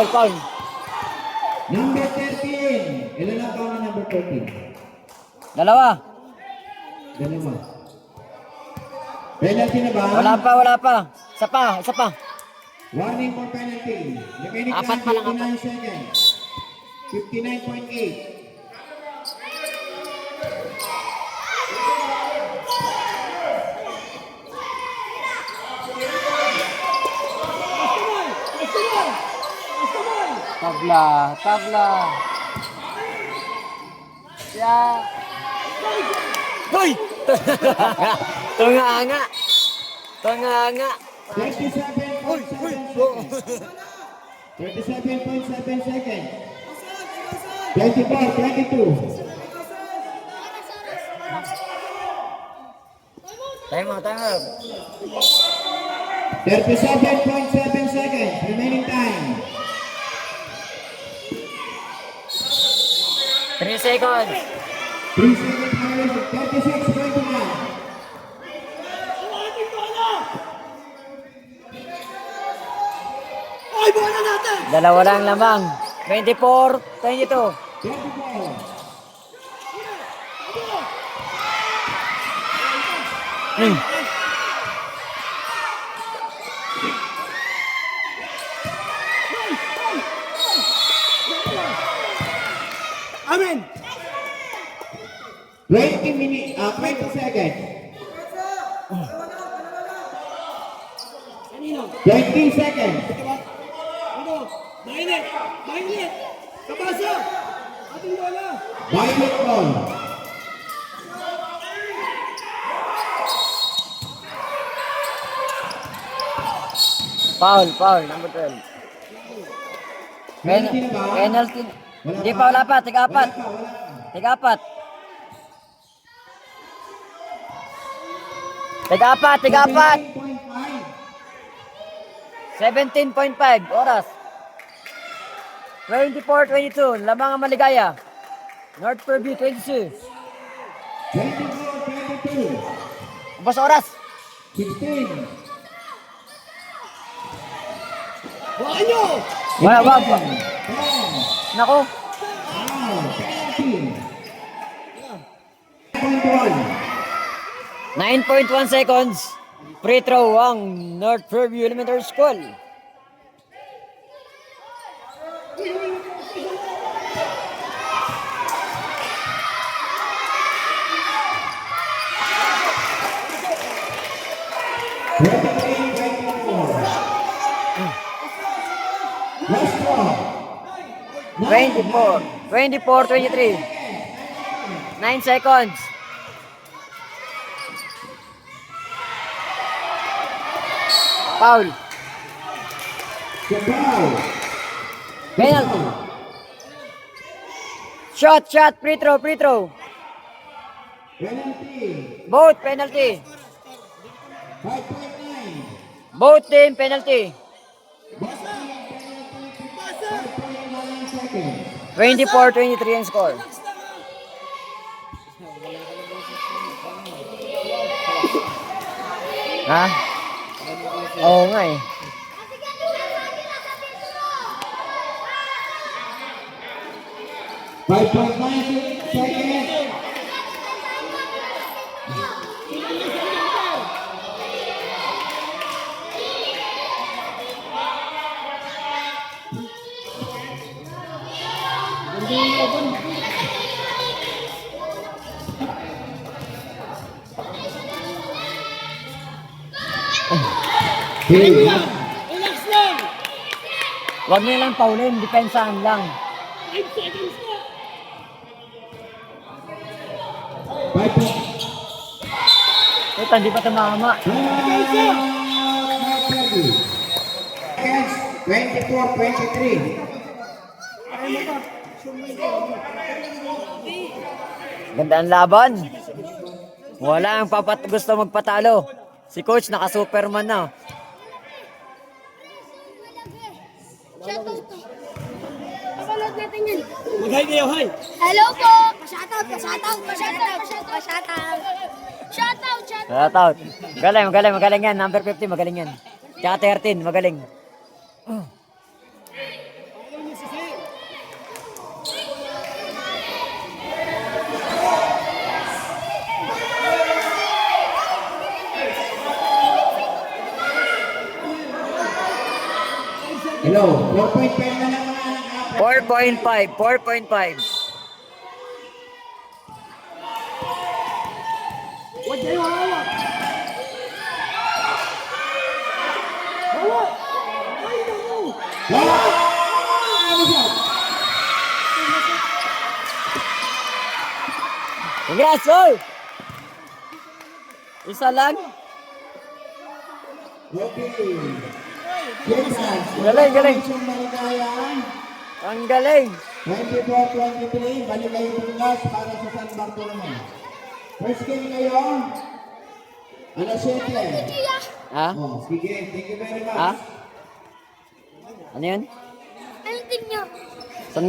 Foul. Number 13. Ilan ang foul na number 13? Dalawa. Penalty na ba? Wala pa. Isa pa. Warning for penalty. Remaining Apat pa time lang, 59 seconds. 59.8. Tabla. Ya. Hoy! Tunganga. 37.7 seconds. 24-22. Time out. 37.7 seconds. Remaining time. 3 seconds. 3 seconds violation. 36-21. Dalawa lang lamang. 24-22. 24. Amen. 20 seconds. 20 seconds. Mainit. Kabasa. Ating wala. Violet ball. Foul. Number 12. Penalty na ba? Penalty. Hindi pa, wala pa. Tiga-apat. 17.5 oras. 24-22. Lamang ang Maligaya. North Fairview 22. 24-22. Ubos oras. 16. Huwag nyo. Wag. 10. Nako. Penalty. 9.1 seconds. Free throw ang North Fairview Elementary School. Last one. 24-23. 9 seconds. Foul. Foul. Penalty. Shot. Free throw. Penalty. Both penalty. 5.9. Both team penalty. 5.9 seconds. 24-23 ang score. Ha? Oo nga eh. Five point nine seconds. Relax lang. Huwag nilang paulin, depensahan lang. 5 seconds na. 5 Ito, hindi pa tumama. seconds. 24-23. Ganda ang laban. Wala ang gusto magpatalo. Si coach naka-superman na. Shoutout to. Papanood natin yan. Mag-hi kayo, hi. Hello po! Pa-shoutout. Shoutout. Magaling yan. Number 50, magaling yan. Tsaka 13, magaling. Hello, 4.5 na lang mga anak. 4.5. 4.5. Huwag kayo hawak. Hawak. Ay, naku. Wala! Ano siya? Congrats, oy! Isa lang. Okay. Kansas. Galing, galing. Yung Maligaya. Ang galing. 24-23. Balik kayo bukas para sa San Bartolome. First game kayo. Alas 7. Ha? Oh, sige. Thank you very much. Ha? Ano yun? Ano team nyo? Saan